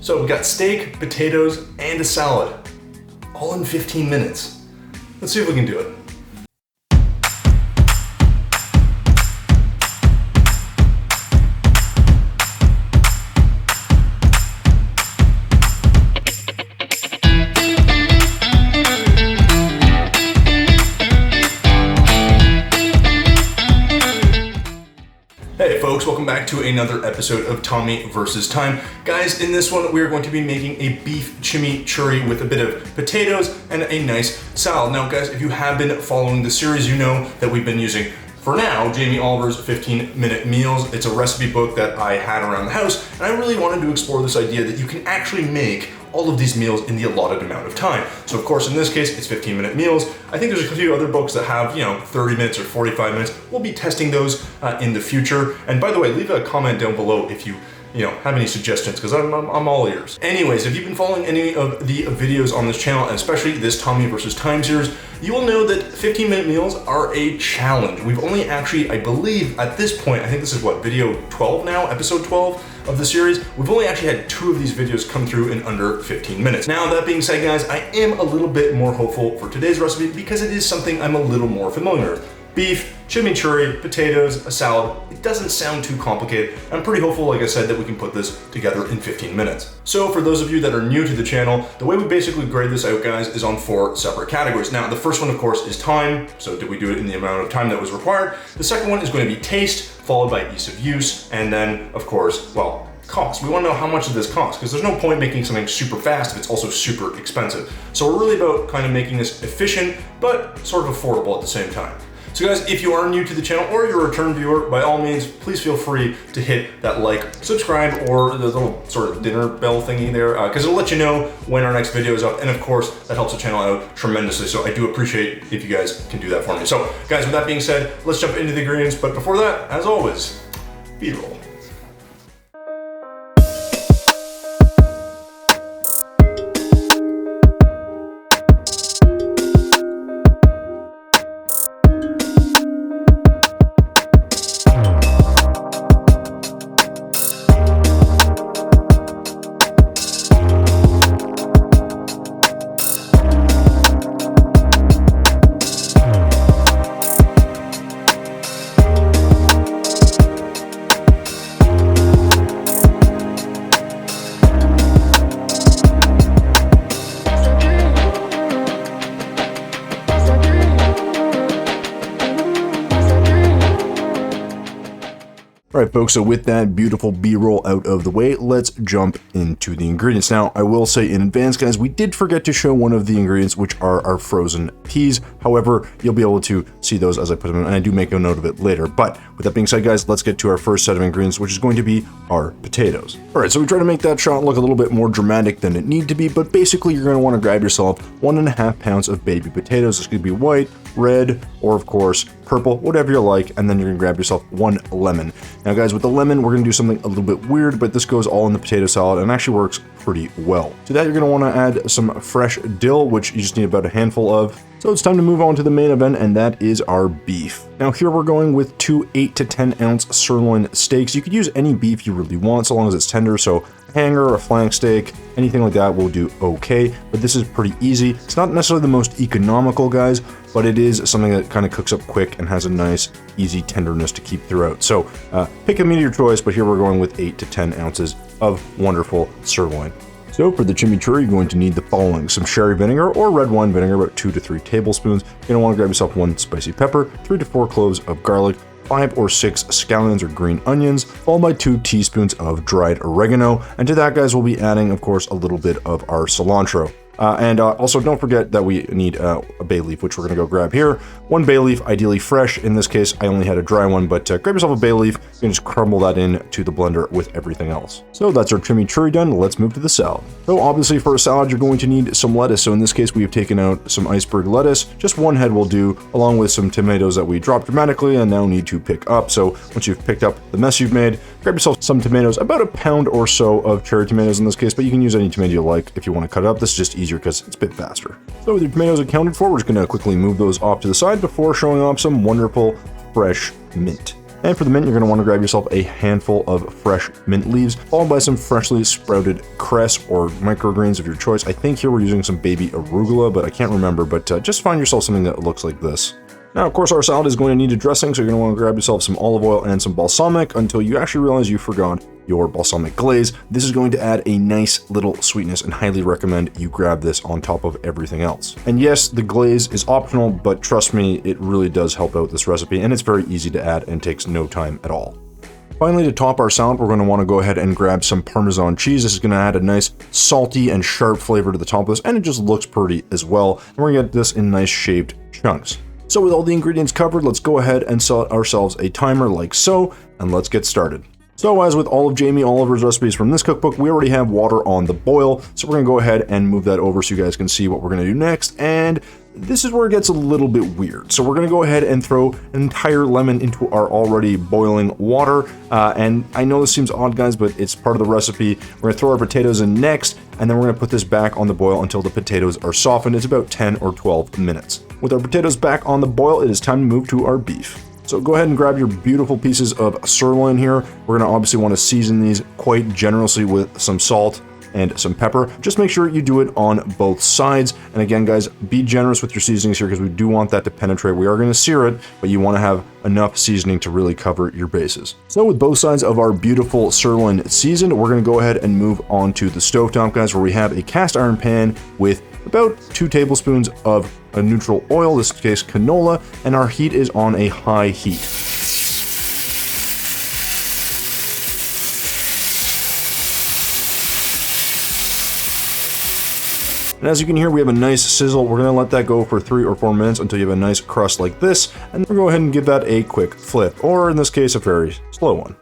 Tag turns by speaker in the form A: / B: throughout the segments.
A: So we got steak, potatoes, and a salad, all in 15 minutes. Let's see if we can do it. Hey folks, welcome back to another episode of Tommy vs. Time. Guys, in this one we are going to be making a beef chimichurri with a bit of potatoes and a nice salad. Now guys, if you have been following the series, you know that we've been using, for now, Jamie Oliver's 15-minute meals. It's a recipe book that I had around the house, and I really wanted to explore this idea that you can actually make all of these meals in the allotted amount of time. So of course, in this case, it's 15-minute meals. I think there's a few other books that have, 30 minutes or 45 minutes. We'll be testing those in the future. And by the way, leave a comment down below if you have any suggestions, because I'm all ears. Anyways, if you've been following any of the videos on this channel, and especially this Tommy vs. Time series, you will know that 15-minute meals are a challenge. We've only actually, I believe, at this point, I think this is what, video 12 now, episode 12 of the series, we've only actually had 2 of these videos come through in under 15 minutes. Now, that being said, guys, I am a little bit more hopeful for today's recipe because it is something I'm a little more familiar with. Beef, chimichurri, potatoes, a salad. It doesn't sound too complicated. I'm pretty hopeful, like I said, that we can put this together in 15 minutes. So for those of you that are new to the channel, the way we basically grade this out, guys, is on 4 separate categories. Now, the first one, of course, is time. So did we do it in the amount of time that was required? The second one is going to be taste, followed by ease of use, and then, of course, well, cost. We want to know how much of this costs, because there's no point making something super fast if it's also super expensive. So we're really about kind of making this efficient, but sort of affordable at the same time. So guys, if you are new to the channel or you're a return viewer, by all means, please feel free to hit that like, subscribe, or the little sort of dinner bell thingy there, because it'll let you know when our next video is up. And of course, that helps the channel out tremendously. So I do appreciate if you guys can do that for me. So guys, with that being said, let's jump into the ingredients. But before that, as always, B-roll. All right, folks, so with that beautiful B-roll out of the way, let's jump into the ingredients. Now, I will say in advance, guys, we did forget to show one of the ingredients, which are our frozen peas. However, you'll be able to see those as I put them in, and I do make a note of it later. But with that being said, guys, let's get to our first set of ingredients, which is going to be our potatoes. All right, so we try to make that shot look a little bit more dramatic than it need to be, but basically you're going to want to grab yourself 1.5 pounds of baby potatoes. This could be white, red, or of course, purple, whatever you like, and then you're gonna grab yourself 1 lemon. Now guys, with the lemon, we're gonna do something a little bit weird, but this goes all in the potato salad and actually works pretty well. To that, you're gonna wanna add some fresh dill, which you just need about a handful of. So it's time to move on to the main event, and that is our beef. Now here we're going with 2 8 to 10 ounce sirloin steaks. You could use any beef you really want, so long as it's tender, so a hanger, a flank steak, anything like that will do okay, but this is pretty easy. It's not necessarily the most economical, guys, but it is something that kind of cooks up quick and has a nice, easy tenderness to keep throughout. So pick a meat of your choice, but here we're going with 8 to 10 ounces of wonderful sirloin. So for the chimichurri, you're going to need the following: some sherry vinegar or red wine vinegar, about 2 to 3 tablespoons. You're going to want to grab yourself 1 spicy pepper, 3 to 4 cloves of garlic, 5 or 6 scallions or green onions, followed by 2 teaspoons of dried oregano. And to that, guys, we'll be adding, of course, a little bit of our cilantro. And also don't forget that we need a bay leaf, which we're going to go grab here. 1 bay leaf, ideally fresh. In this case, I only had a dry one, but grab yourself a bay leaf. You can just crumble that into the blender with everything else. So that's our chimichurri done. Let's move to the salad. So obviously for a salad, you're going to need some lettuce. So in this case, we have taken out some iceberg lettuce. Just 1 head will do, along with some tomatoes that we dropped dramatically and now need to pick up. So once you've picked up the mess you've made, grab yourself some tomatoes, about a pound or so of cherry tomatoes in this case, but you can use any tomato you like if you want to cut it up. This is just easier because it's a bit faster. So with your tomatoes accounted for, we're just going to quickly move those off to the side before showing off some wonderful fresh mint. And for the mint, you're going to want to grab yourself a handful of fresh mint leaves, followed by some freshly sprouted cress or microgreens of your choice. I think here we're using some baby arugula, but I can't remember, but just find yourself something that looks like this. Now, of course, our salad is going to need a dressing, so you're going to want to grab yourself some olive oil and some balsamic until you actually realize you forgot your balsamic glaze. This is going to add a nice little sweetness, and highly recommend you grab this on top of everything else. And yes, the glaze is optional, but trust me, it really does help out this recipe, and it's very easy to add and takes no time at all. Finally, to top our salad, we're going to want to go ahead and grab some Parmesan cheese. This is going to add a nice salty and sharp flavor to the top of this, and it just looks pretty as well. And we're going to get this in nice shaped chunks. So with all the ingredients covered, let's go ahead and set ourselves a timer like so, and let's get started. So as with all of Jamie Oliver's recipes from this cookbook, we already have water on the boil. So we're going to go ahead and move that over so you guys can see what we're going to do next. And this is where it gets a little bit weird. So we're going to go ahead and throw an entire lemon into our already boiling water. And I know this seems odd, guys, but it's part of the recipe. We're going to throw our potatoes in next, and then we're going to put this back on the boil until the potatoes are softened. It's about 10 or 12 minutes. With our potatoes back on the boil, it is time to move to our beef. So go ahead and grab your beautiful pieces of sirloin here. We're going to obviously want to season these quite generously with some salt and some pepper. Just make sure you do it on both sides. And again, guys, be generous with your seasonings here because we do want that to penetrate. We are going to sear it, but you want to have enough seasoning to really cover your bases. So with both sides of our beautiful sirloin seasoned, we're going to go ahead and move on to the stovetop, guys, where we have a cast iron pan with about 2 tablespoons of a neutral oil, in this case canola, and our heat is on a high heat. And as you can hear, we have a nice sizzle. We're going to let that go for 3 or 4 minutes until you have a nice crust like this, and we'll go ahead and give that a quick flip, or in this case, a very slow one.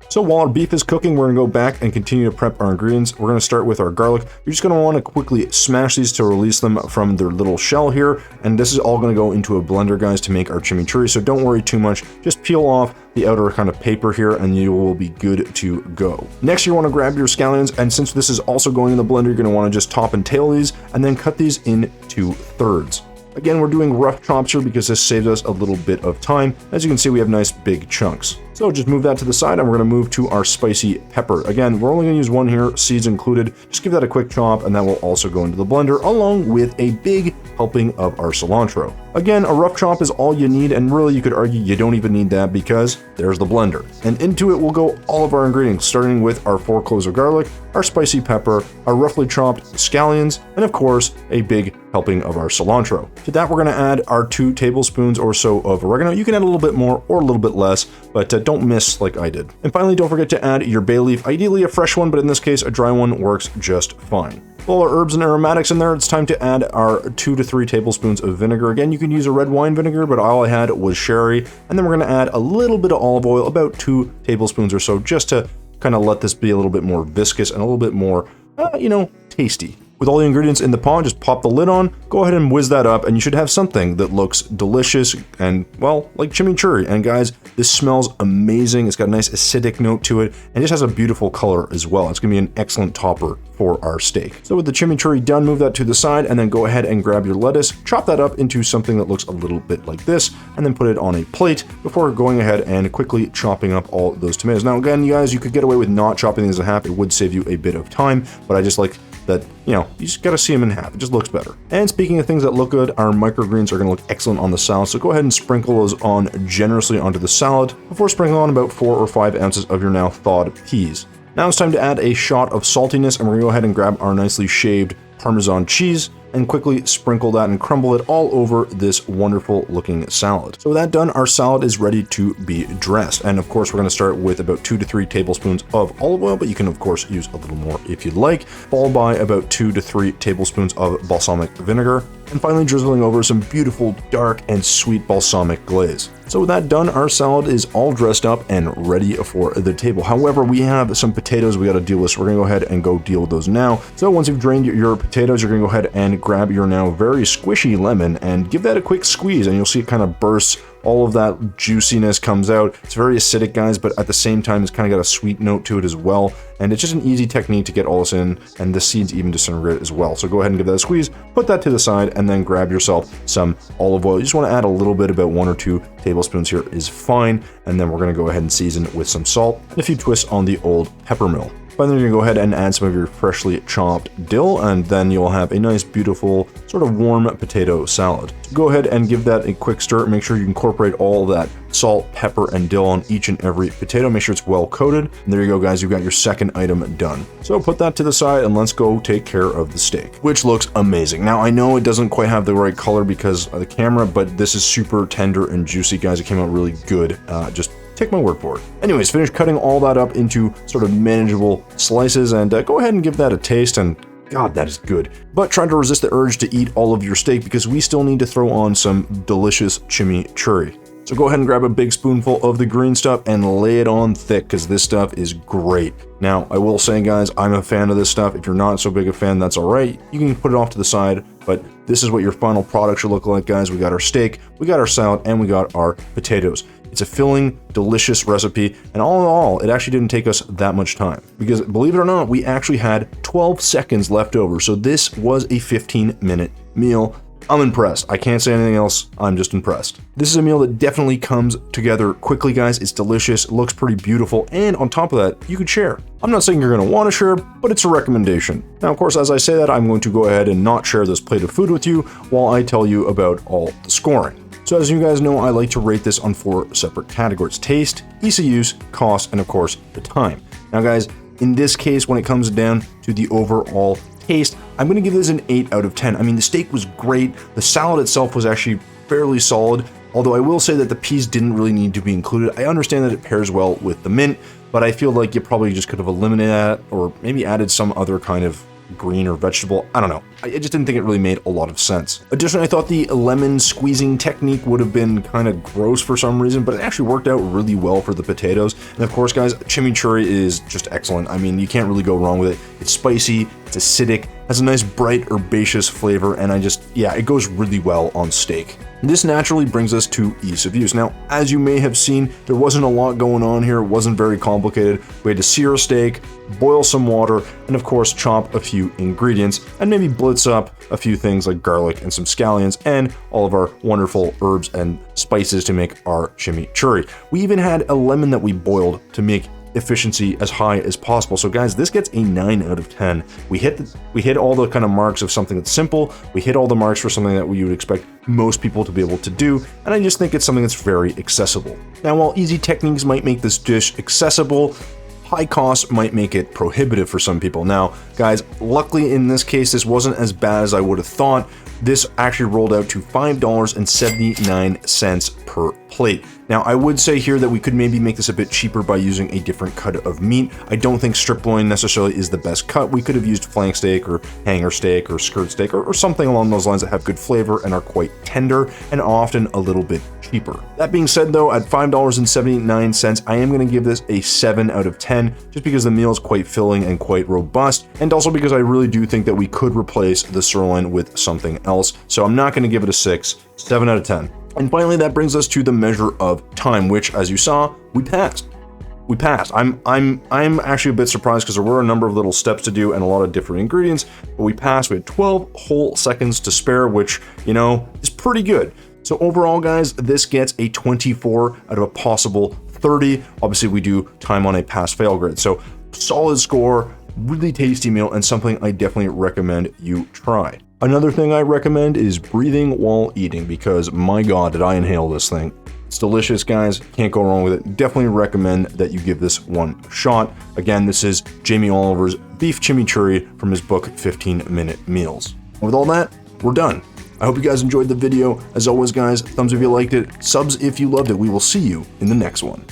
A: So while our beef is cooking, we're going to go back and continue to prep our ingredients. We're going to start with our garlic. You're just going to want to quickly smash these to release them from their little shell here. And this is all going to go into a blender, guys, to make our chimichurri. So don't worry too much. Just peel off the outer kind of paper here and you will be good to go. Next, you want to grab your scallions. And since this is also going in the blender, you're going to want to just top and tail these and then cut these into thirds. Again, we're doing rough chops here because this saves us a little bit of time. As you can see, we have nice big chunks. So just move that to the side and we're going to move to our spicy pepper. Again, we're only going to use one here, seeds included. Just give that a quick chop and that will also go into the blender along with a big helping of our cilantro. Again, a rough chop is all you need, and really you could argue you don't even need that because there's the blender. And into it will go all of our ingredients, starting with our 4 cloves of garlic, our spicy pepper, our roughly chopped scallions, and of course, a big helping of our cilantro. To that, we're going to add our 2 tablespoons or so of oregano. You can add a little bit more or a little bit less, but don't miss like I did. And finally, don't forget to add your bay leaf, ideally a fresh one, but in this case, a dry one works just fine. With all our herbs and aromatics in there, it's time to add our 2 to 3 tablespoons of vinegar. Again, you can use a red wine vinegar, but all I had was sherry. And then we're going to add a little bit of olive oil, about 2 tablespoons or so, just to kind of let this be a little bit more viscous and a little bit more, tasty. With all the ingredients in the pot, just pop the lid on, go ahead and whiz that up, and you should have something that looks delicious and, well, like chimichurri. And guys, this smells amazing. It's got a nice acidic note to it, and just has a beautiful color as well. It's going to be an excellent topper for our steak. So with the chimichurri done, move that to the side, and then go ahead and grab your lettuce, chop that up into something that looks a little bit like this, and then put it on a plate before going ahead and quickly chopping up all those tomatoes. Now, again, you guys, you could get away with not chopping these in half. It would save you a bit of time, but I just like that, you just gotta see them in half. It just looks better. And speaking of things that look good, our microgreens are gonna look excellent on the salad. So go ahead and sprinkle those on generously onto the salad before sprinkling on about 4 or 5 ounces of your now thawed peas. Now it's time to add a shot of saltiness, and we're gonna go ahead and grab our nicely shaved Parmesan cheese and quickly sprinkle that and crumble it all over this wonderful looking salad. So with that done, our salad is ready to be dressed. And of course, we're going to start with about 2 to 3 tablespoons of olive oil, but you can of course use a little more if you'd like, followed by about 2 to 3 tablespoons of balsamic vinegar, and finally drizzling over some beautiful dark and sweet balsamic glaze. So with that done, our salad is all dressed up and ready for the table. However, we have some potatoes we got to deal with, so we're going to go ahead and go deal with those now. So once you've drained your potatoes, you're going to go ahead and grab your now very squishy lemon and give that a quick squeeze, and you'll see it kind of burst all of that juiciness comes out. It's very acidic, guys, but at the same time, it's kind of got a sweet note to it as well. And it's just an easy technique to get all this in, and the seeds even disintegrate as well. So go ahead and give that a squeeze, put that to the side, and then grab yourself some olive oil. You just want to add a little bit, about 1 or 2 tablespoons here is fine. And then we're going to go ahead and season with some salt and a few twists on the old pepper mill. Finally, you're going to go ahead and add some of your freshly chopped dill, and then you'll have a nice, beautiful, sort of warm potato salad. So go ahead and give that a quick stir. Make sure you incorporate all that salt, pepper, and dill on each and every potato. Make sure it's well coated. And there you go, guys. You've got your second item done. So put that to the side, and let's go take care of the steak, which looks amazing. Now, I know it doesn't quite have the right color because of the camera, but this is super tender and juicy, guys. It came out really good. Just take my word for it. Anyways, finish cutting all that up into sort of manageable slices, and go ahead and give that a taste, and God, that is good. But try to resist the urge to eat all of your steak because we still need to throw on some delicious chimichurri. So go ahead and grab a big spoonful of the green stuff and lay it on thick because this stuff is great. Now, I will say, guys, I'm a fan of this stuff. If you're not so big a fan, that's all right. You can put it off to the side, but this is what your final product should look like, guys. We got our steak, we got our salad, and we got our potatoes. It's a filling, delicious recipe, and all in all, it actually didn't take us that much time. Because believe it or not, we actually had 12 seconds left over, so this was a 15-minute meal. I'm impressed. I can't say anything else. I'm just impressed. This is a meal that definitely comes together quickly, guys. It's delicious, it looks pretty beautiful, and on top of that, you could share. I'm not saying you're going to want to share, but it's a recommendation. Now, of course, as I say that, I'm going to go ahead and not share this plate of food with you while I tell you about all the scoring. So as you guys know, I like to rate this on 4 separate categories: taste, ease of use, cost, and of course, the time. Now, guys, in this case, when it comes down to the overall taste, I'm going to give this an 8 out of 10. I mean, the steak was great. The salad itself was actually fairly solid, although I will say that the peas didn't really need to be included. I understand that it pairs well with the mint, but I feel like you probably just could have eliminated that or maybe added some other kind of green or vegetable. I don't know. I just didn't think it really made a lot of sense. Additionally, I thought the lemon squeezing technique would have been kind of gross for some reason, but it actually worked out really well for the potatoes. And of course, guys, chimichurri is just excellent. I mean, you can't really go wrong with it. It's spicy, it's acidic, has a nice bright herbaceous flavor, and it goes really well on steak. This naturally brings us to ease of use. Now, as you may have seen, there wasn't a lot going on here. It wasn't very complicated. We had to sear a steak, boil some water, and of course, chop a few ingredients, and maybe blitz up a few things like garlic and some scallions, and all of our wonderful herbs and spices to make our chimichurri. We even had a lemon that we boiled to make efficiency as high as possible. So guys, this gets a 9 out of 10. We hit all the kind of marks of something that's simple. We hit all the marks for something that you would expect most people to be able to do, and I just think it's something that's very accessible. Now, while easy techniques might make this dish accessible, high cost might make it prohibitive for some people. Now, guys, luckily in this case, this wasn't as bad as I would have thought. This actually rolled out to $5.79 per plate. Now, I would say here that we could maybe make this a bit cheaper by using a different cut of meat. I don't think striploin necessarily is the best cut. We could have used flank steak or hanger steak or skirt steak or something along those lines that have good flavor and are quite tender and often a little bit cheaper. That being said, though, at $5.79, I am going to give this a 7 out of 10 just because the meal is quite filling and quite robust, and also because I really do think that we could replace the sirloin with something else. So I'm not going to give it a 6, 7 out of 10. And finally, that brings us to the measure of time, which, as you saw, we passed. I'm actually a bit surprised because there were a number of little steps to do and a lot of different ingredients, but we passed. We had 12 whole seconds to spare, which, is pretty good. So overall, guys, this gets a 24 out of a possible 30. Obviously, we do time on a pass-fail grid. So solid score, really tasty meal, and something I definitely recommend you try. Another thing I recommend is breathing while eating, because my God, did I inhale this thing. It's delicious, guys. Can't go wrong with it. Definitely recommend that you give this one a shot. Again, this is Jamie Oliver's Beef Chimichurri from his book, 15-Minute Meals. With all that, we're done. I hope you guys enjoyed the video. As always, guys, thumbs if you liked it, subs if you loved it. We will see you in the next one.